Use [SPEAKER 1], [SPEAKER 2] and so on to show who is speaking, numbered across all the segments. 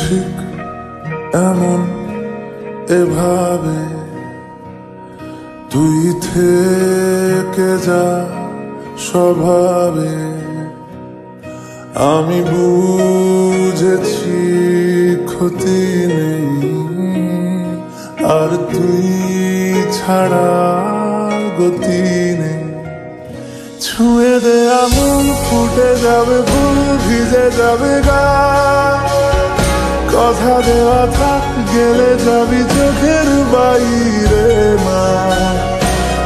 [SPEAKER 1] ঠিক এমন এভাবে তুই থেকে যা স্বভাবে। আমি বুঝেছি ক্ষতি নেই, আর তুই ছাড়া গতি নেই। ছুঁয়ে দে আমন, ফুটে যাবে ফুল, ভিজে যাবে গা। কথা দেওয়া থাক, গেলে যাবি চোখের বাইরে মা।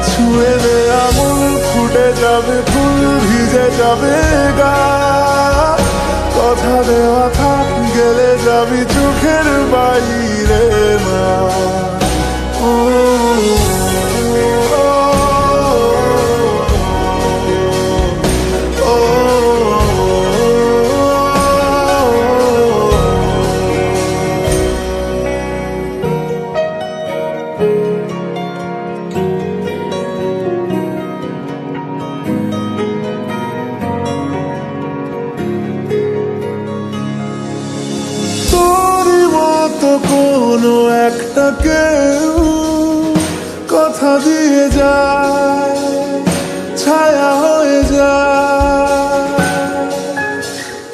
[SPEAKER 1] ছুঁয়ে দে আমন, ফুটে যাবে ফুল, ভিজে যাবে গা। কথা দেওয়া থাক, গেলে যাবি চোখের বাইরে মা। ও কোনো একটা কেউ কথা দিয়ে যায়, ছায়া হয়ে যায়।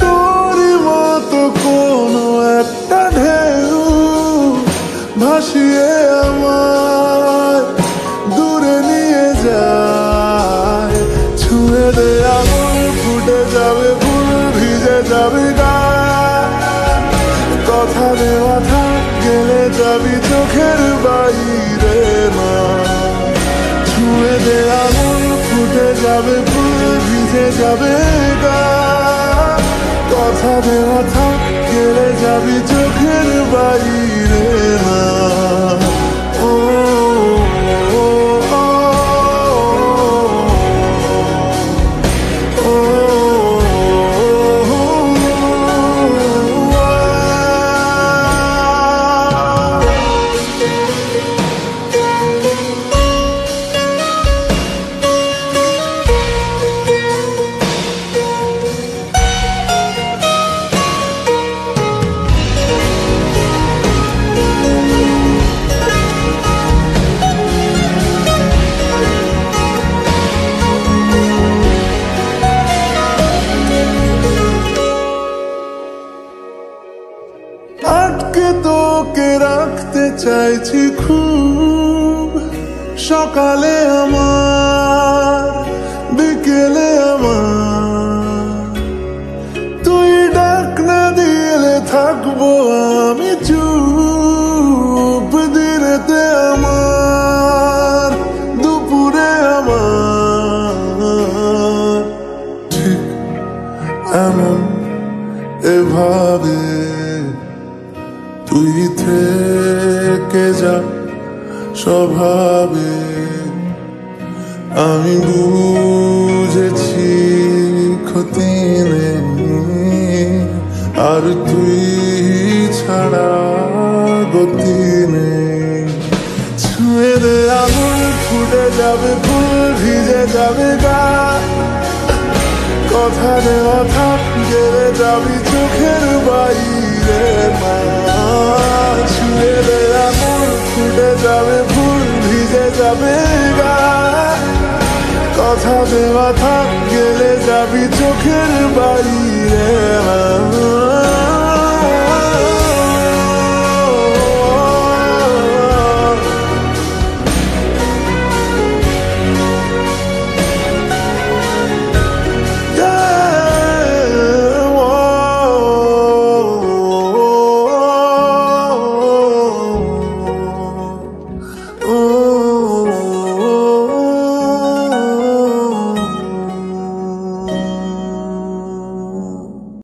[SPEAKER 1] তোরই মতো কোনো একটা ঢেউ ভাসিয়ে আমায় দূরে নিয়ে যায়। ছুঁয়ে দে আমন, ফুটে যাবে ফুল, ভিজে যাবে গা। কথা দেওয়া থাক, গেলে যাবি চোখের বাইরে মা। ছুঁয়ে দে আমন, ফুটে যাবে ফুল, ভিজে যাবে গা। কথা দেওয়া থাক, গেলে যাবি চোখের বাইরে মা। ও আটকে তোকে রাখতে চাইছি খুব, সকালে আমার, বিকেলে আমার। তুই ডাক না দিলে থাকবো আমি চুপ, দিনেতে আমার, দুপুরে আমার। ঠিক এমন এভাবে তুই থেকে যা স্বভাবে। আমি বুঝেছি ক্ষতি নেই, আর তুই ছাড়া গতি নেই। ছুঁয়ে দে আমন, ফুটে যাবে ফুল, ভিজে যাবে গা। কথা দেওয়া থাক, গেলে যাবি চোখের বাইরে মা। ছুঁয়ে দে আমন, ফুটে যাবে ফুল, ভিজে যাবে গা। কথা দেওয়া থাক, গেলে যাবি চোখের বাইরে মা।